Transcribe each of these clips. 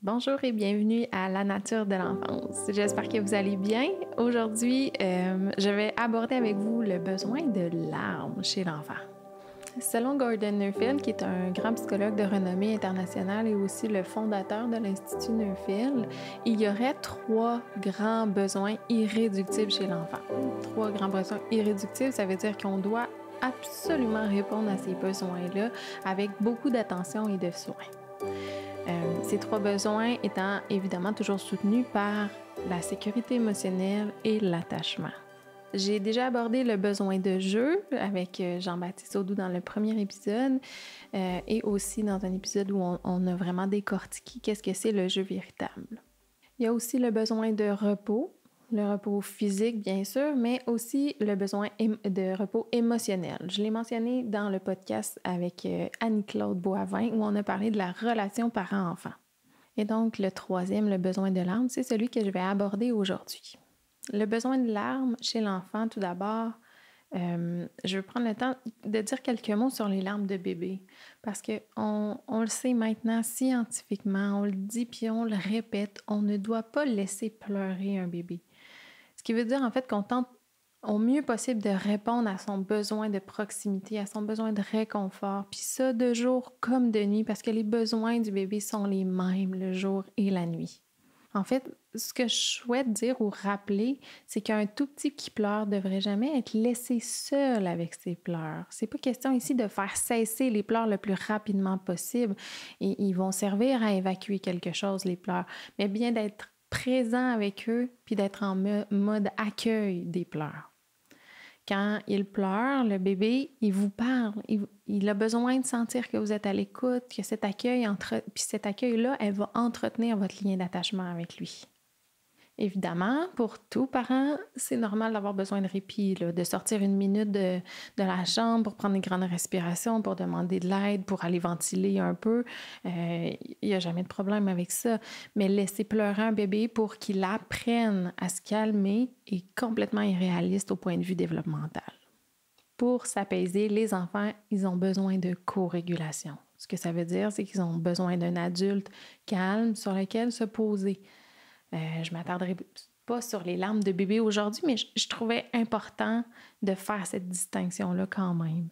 Bonjour et bienvenue à La nature de l'enfance. J'espère que vous allez bien. Aujourd'hui, je vais aborder avec vous le besoin de larmes chez l'enfant. Selon Gordon Neufeld, qui est un grand psychologue de renommée internationale et aussi le fondateur de l'Institut Neufeld, il y aurait 3 grands besoins irréductibles chez l'enfant. 3 grands besoins irréductibles, ça veut dire qu'on doit absolument répondre à ces besoins-là avec beaucoup d'attention et de soin. Ces 3 besoins étant évidemment toujours soutenus par la sécurité émotionnelle et l'attachement. J'ai déjà abordé le besoin de jeu avec Jean-Baptiste Audou dans le premier épisode et aussi dans un épisode où on a vraiment décortiqué qu'est-ce que c'est le jeu véritable. Il y a aussi le besoin de repos, le repos physique bien sûr, mais aussi le besoin de repos émotionnel. Je l'ai mentionné dans le podcast avec Annie-Claude Boivin où on a parlé de la relation parent-enfant. Et donc le troisième, le besoin de larmes, c'est celui que je vais aborder aujourd'hui. Le besoin de larmes chez l'enfant, tout d'abord, je vais prendre le temps de dire quelques mots sur les larmes de bébé parce qu'on le sait maintenant scientifiquement, on le dit puis on le répète, on ne doit pas laisser pleurer un bébé. Ce qui veut dire en fait qu'on tente au mieux possible de répondre à son besoin de proximité, à son besoin de réconfort, puis ça de jour comme de nuit parce que les besoins du bébé sont les mêmes le jour et la nuit. En fait, ce que je souhaite dire ou rappeler, c'est qu'un tout petit qui pleure ne devrait jamais être laissé seul avec ses pleurs. C'est pas question ici de faire cesser les pleurs le plus rapidement possible et ils vont servir à évacuer quelque chose, les pleurs, mais bien d'être présent avec eux puis d'être en mode accueil des pleurs. Quand il pleure, le bébé, il vous parle. Il a besoin de sentir que vous êtes à l'écoute, que cet accueil-là, elle va entretenir votre lien d'attachement avec lui. Évidemment, pour tout parent, c'est normal d'avoir besoin de répit, là, de sortir une minute de la chambre pour prendre une grande respiration, pour demander de l'aide, pour aller ventiler un peu. Il n'y a jamais de problème avec ça. Mais laisser pleurer un bébé pour qu'il apprenne à se calmer est complètement irréaliste au point de vue développemental. Pour s'apaiser, les enfants, ils ont besoin de co-régulation. Ce que ça veut dire, c'est qu'ils ont besoin d'un adulte calme sur lequel se poser. Je ne m'attarderai pas sur les larmes de bébé aujourd'hui, mais je trouvais important de faire cette distinction-là quand même.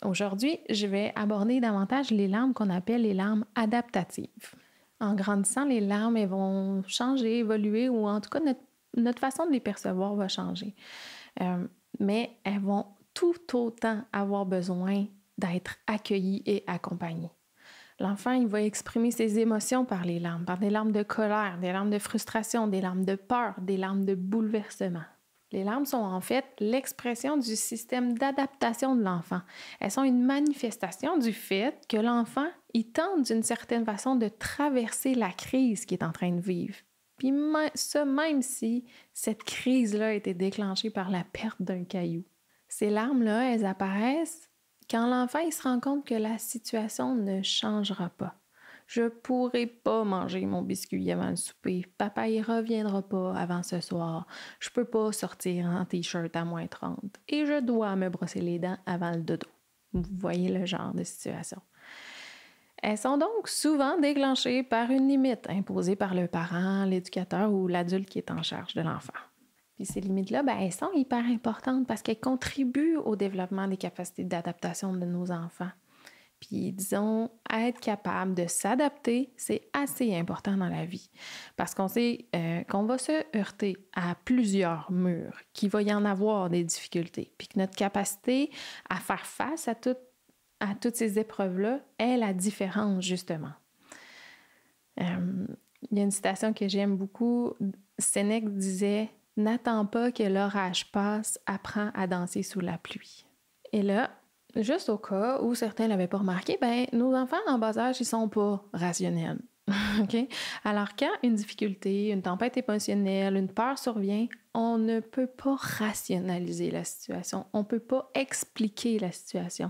Aujourd'hui, je vais aborder davantage les larmes qu'on appelle les larmes adaptatives. En grandissant, les larmes elles vont changer, évoluer, ou en tout cas, notre façon de les percevoir va changer. Mais elles vont tout autant avoir besoin d'être accueillies et accompagnées. L'enfant, il va exprimer ses émotions par les larmes, par des larmes de colère, des larmes de frustration, des larmes de peur, des larmes de bouleversement. Les larmes sont en fait l'expression du système d'adaptation de l'enfant. Elles sont une manifestation du fait que l'enfant, il tente d'une certaine façon de traverser la crise qu'il est en train de vivre. Puis ça, même si cette crise-là a été déclenchée par la perte d'un caillou. Ces larmes-là, elles apparaissent quand l'enfant il se rend compte que la situation ne changera pas. Je ne pourrai pas manger mon biscuit avant le souper. Papa ne reviendra pas avant ce soir. Je ne peux pas sortir en t-shirt à -30. Et je dois me brosser les dents avant le dodo. Vous voyez le genre de situation. Elles sont donc souvent déclenchées par une limite imposée par le parent, l'éducateur ou l'adulte qui est en charge de l'enfant. Puis ces limites-là, elles sont hyper importantes parce qu'elles contribuent au développement des capacités d'adaptation de nos enfants. Puis disons, être capable de s'adapter, c'est assez important dans la vie parce qu'on sait qu'on va se heurter à plusieurs murs, qu'il va y en avoir des difficultés, puis que notre capacité à faire face à toutes ces épreuves-là est la différence, justement. Il y a une citation que j'aime beaucoup. Sénèque disait « N'attends pas que l'orage passe, apprends à danser sous la pluie. » Et là, juste au cas où certains ne l'avaient pas remarqué, nos enfants en bas âge, ils ne sont pas rationnels. Okay? Alors, quand une difficulté, une tempête émotionnelle, une peur survient, on ne peut pas rationaliser la situation. On ne peut pas expliquer la situation.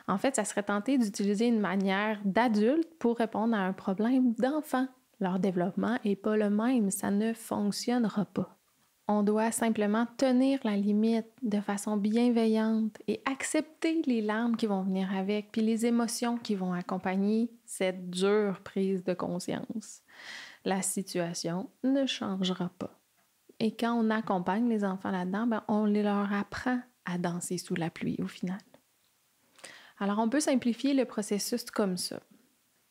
En fait, ça serait tenté d'utiliser une manière d'adulte pour répondre à un problème d'enfant. Leur développement n'est pas le même. Ça ne fonctionnera pas. On doit simplement tenir la limite de façon bienveillante et accepter les larmes qui vont venir avec, puis les émotions qui vont accompagner cette dure prise de conscience. La situation ne changera pas. Et quand on accompagne les enfants là-dedans, on leur apprend à danser sous la pluie au final. Alors, on peut simplifier le processus comme ça.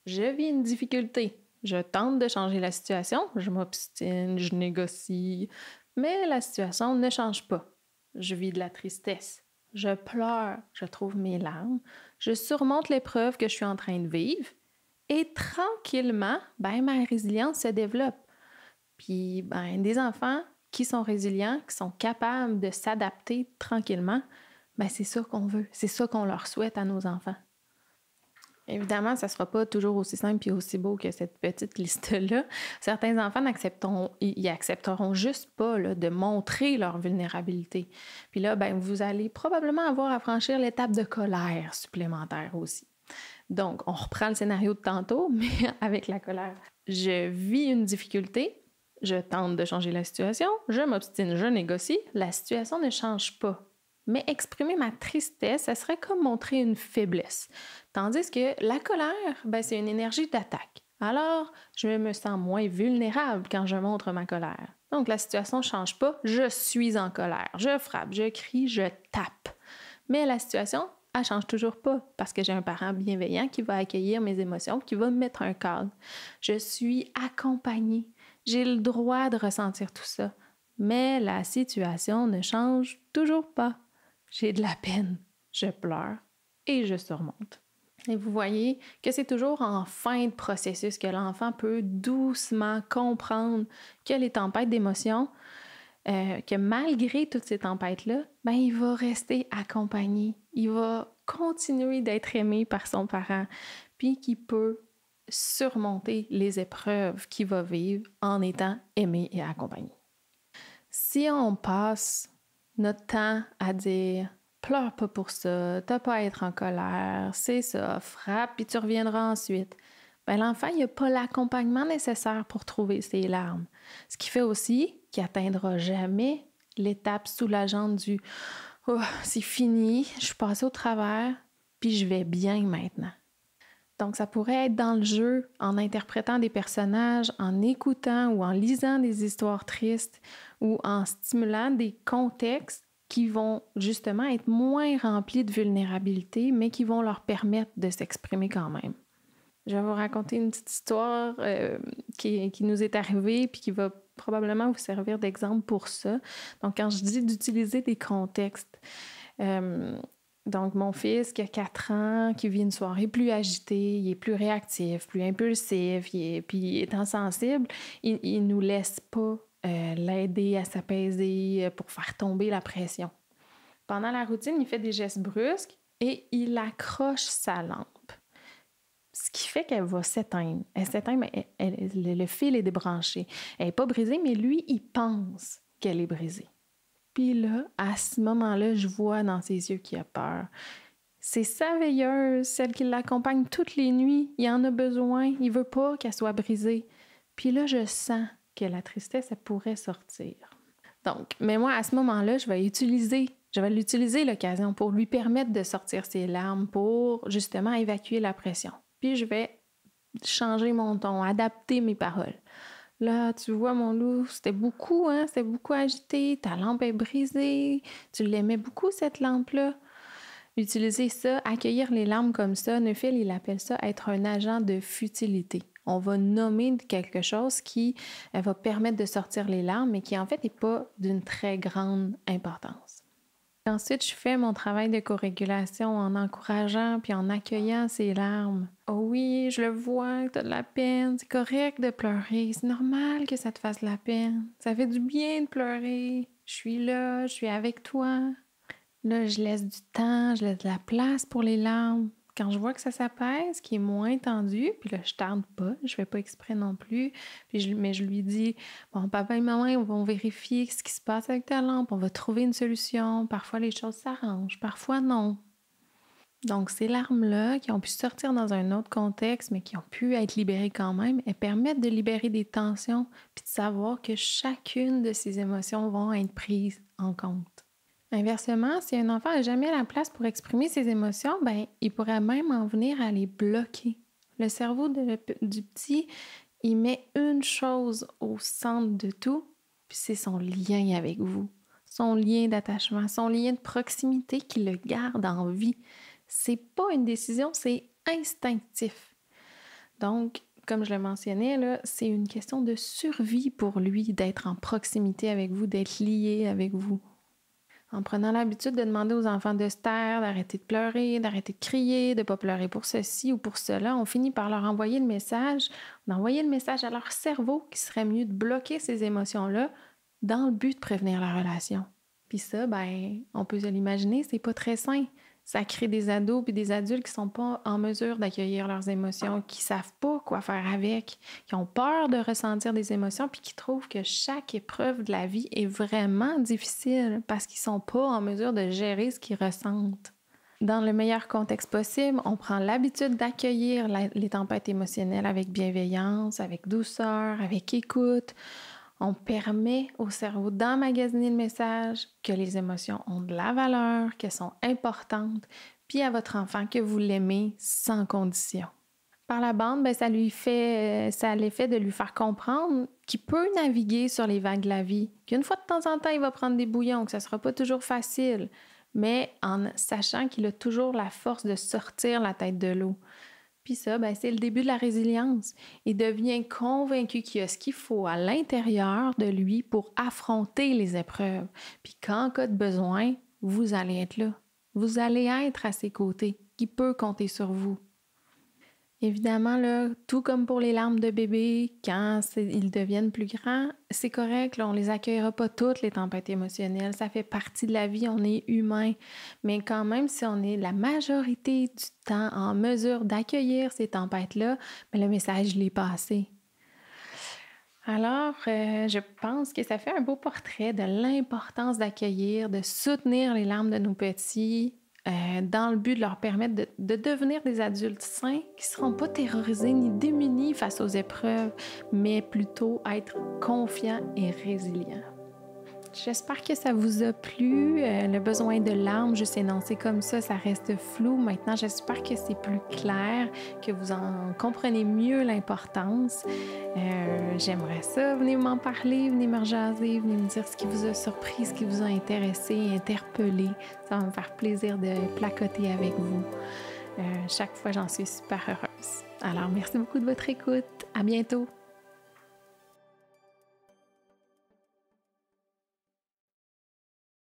Je vis une difficulté. Je tente de changer la situation. Je m'obstine, je négocie. Mais la situation ne change pas. Je vis de la tristesse. Je pleure. Je trouve mes larmes. Je surmonte l'épreuve que je suis en train de vivre. Et tranquillement, ma résilience se développe. Puis, des enfants qui sont résilients, qui sont capables de s'adapter tranquillement, c'est ça qu'on veut. C'est ça qu'on leur souhaite à nos enfants. Évidemment, ça ne sera pas toujours aussi simple et aussi beau que cette petite liste-là. Certains enfants accepteront juste pas de montrer leur vulnérabilité. Puis là, vous allez probablement avoir à franchir l'étape de colère supplémentaire aussi. Donc, on reprend le scénario de tantôt, mais avec la colère. Je vis une difficulté, je tente de changer la situation, je m'obstine, je négocie, la situation ne change pas. Mais exprimer ma tristesse, ça serait comme montrer une faiblesse. Tandis que la colère, c'est une énergie d'attaque. Alors, je me sens moins vulnérable quand je montre ma colère. Donc, la situation ne change pas, je suis en colère, je frappe, je crie, je tape. Mais la situation, elle change toujours pas parce que j'ai un parent bienveillant qui va accueillir mes émotions, qui va me mettre un cadre. Je suis accompagnée. J'ai le droit de ressentir tout ça. Mais la situation ne change toujours pas. J'ai de la peine, je pleure et je surmonte. Et vous voyez que c'est toujours en fin de processus que l'enfant peut doucement comprendre que les tempêtes d'émotions, que malgré toutes ces tempêtes-là, il va rester accompagné. Il va continuer d'être aimé par son parent, puis qu'il peut surmonter les épreuves qu'il va vivre en étant aimé et accompagné. Si on passe notre temps à dire « pleure pas pour ça, t'as pas à être en colère, c'est ça, frappe puis tu reviendras ensuite », l'enfant il n'a pas l'accompagnement nécessaire pour trouver ses larmes. Ce qui fait aussi qu'il n'atteindra jamais l'étape soulageante du « oh, c'est fini, je suis passée au travers, puis je vais bien maintenant ». Donc, ça pourrait être dans le jeu, en interprétant des personnages, en écoutant ou en lisant des histoires tristes ou en stimulant des contextes qui vont justement être moins remplis de vulnérabilité, mais qui vont leur permettre de s'exprimer quand même. Je vais vous raconter une petite histoire qui nous est arrivée puis qui va probablement vous servir d'exemple pour ça. Donc, quand je dis d'utiliser des contextes, donc, mon fils qui a 4 ans, qui vit une soirée plus agitée, il est plus réactif, plus impulsif, puis étant sensible, il nous laisse pas l'aider à s'apaiser pour faire tomber la pression. Pendant la routine, il fait des gestes brusques et il accroche sa lampe. Ce qui fait qu'elle va s'éteindre. Elle s'éteint, mais le fil est débranché. Elle n'est pas brisée, mais lui, il pense qu'elle est brisée. Puis là, à ce moment-là, je vois dans ses yeux qu'il a peur. C'est sa veilleuse, celle qui l'accompagne toutes les nuits. Il en a besoin. Il veut pas qu'elle soit brisée. Puis là, je sens que la tristesse, elle pourrait sortir. Donc, mais moi, à ce moment-là, je vais l'utiliser l'occasion pour lui permettre de sortir ses larmes, pour justement évacuer la pression. Puis je vais changer mon ton, adapter mes paroles. Là, tu vois, mon loup, c'était beaucoup agité, ta lampe est brisée, tu l'aimais beaucoup, cette lampe-là. Utiliser ça, accueillir les larmes comme ça, Neufil, il appelle ça être un agent de futilité. On va nommer quelque chose qui va permettre de sortir les larmes, mais qui en fait n'est pas d'une très grande importance. Ensuite, je fais mon travail de co-régulation en encourageant puis en accueillant ces larmes. Oh oui, je le vois, tu as de la peine, c'est correct de pleurer, c'est normal que ça te fasse de la peine. Ça fait du bien de pleurer. Je suis là, je suis avec toi. Là, je laisse du temps, je laisse de la place pour les larmes. Quand je vois que ça s'apaise, qui est moins tendu, puis là, je tarde pas, je fais pas exprès non plus, mais je lui dis, bon, papa et maman, on va vérifier ce qui se passe avec ta lampe, on va trouver une solution. Parfois, les choses s'arrangent, parfois non. Donc, ces larmes-là, qui ont pu sortir dans un autre contexte, mais qui ont pu être libérées quand même, elles permettent de libérer des tensions puis de savoir que chacune de ces émotions vont être prises en compte. Inversement, si un enfant n'a jamais la place pour exprimer ses émotions, ben, il pourrait même en venir à les bloquer. Le cerveau du petit, il met une chose au centre de tout, puis c'est son lien avec vous, son lien d'attachement, son lien de proximité qui le garde en vie. C'est pas une décision, c'est instinctif. Donc, comme je le mentionnais, là, c'est une question de survie pour lui d'être en proximité avec vous, d'être lié avec vous. En prenant l'habitude de demander aux enfants de se taire, d'arrêter de pleurer, d'arrêter de crier, de ne pas pleurer pour ceci ou pour cela, on finit par leur envoyer le message, d'envoyer le message à leur cerveau qu'il serait mieux de bloquer ces émotions-là dans le but de prévenir la relation. Puis ça, ben, on peut se l'imaginer, c'est pas très sain. Ça crée des ados puis des adultes qui sont pas en mesure d'accueillir leurs émotions, qui savent pas quoi faire avec, qui ont peur de ressentir des émotions puis qui trouvent que chaque épreuve de la vie est vraiment difficile parce qu'ils sont pas en mesure de gérer ce qu'ils ressentent. Dans le meilleur contexte possible, on prend l'habitude d'accueillir les tempêtes émotionnelles avec bienveillance, avec douceur, avec écoute. On permet au cerveau d'emmagasiner le message que les émotions ont de la valeur, qu'elles sont importantes, puis à votre enfant que vous l'aimez sans condition. Par la bande, ben, ça a l'effet de lui faire comprendre qu'il peut naviguer sur les vagues de la vie, qu'une fois de temps en temps, il va prendre des bouillons, que ça ne sera pas toujours facile, mais en sachant qu'il a toujours la force de sortir la tête de l'eau. Puis ça, ben, c'est le début de la résilience. Il devient convaincu qu'il y a ce qu'il faut à l'intérieur de lui pour affronter les épreuves. Puis qu'en cas de besoin, vous allez être là. Vous allez être à ses côtés. Il peut compter sur vous. Évidemment, là, tout comme pour les larmes de bébé, quand ils deviennent plus grands, c'est correct, là, on ne les accueillera pas toutes, les tempêtes émotionnelles. Ça fait partie de la vie, on est humain. Mais quand même, si on est la majorité du temps en mesure d'accueillir ces tempêtes-là, bien, le message l'est passé. Alors, je pense que ça fait un beau portrait de l'importance d'accueillir, de soutenir les larmes de nos petits, dans le but de leur permettre de devenir des adultes sains qui ne seront pas terrorisés ni démunis face aux épreuves, mais plutôt être confiants et résilients. J'espère que ça vous a plu. Le besoin de larmes, juste énoncé comme ça reste flou. Maintenant, j'espère que c'est plus clair, que vous en comprenez mieux l'importance. J'aimerais ça. Venez m'en parler, venez me rejaser, venez me dire ce qui vous a surpris, ce qui vous a intéressé, interpellé. Ça va me faire plaisir de placoter avec vous. Chaque fois, j'en suis super heureuse. Alors, merci beaucoup de votre écoute. À bientôt.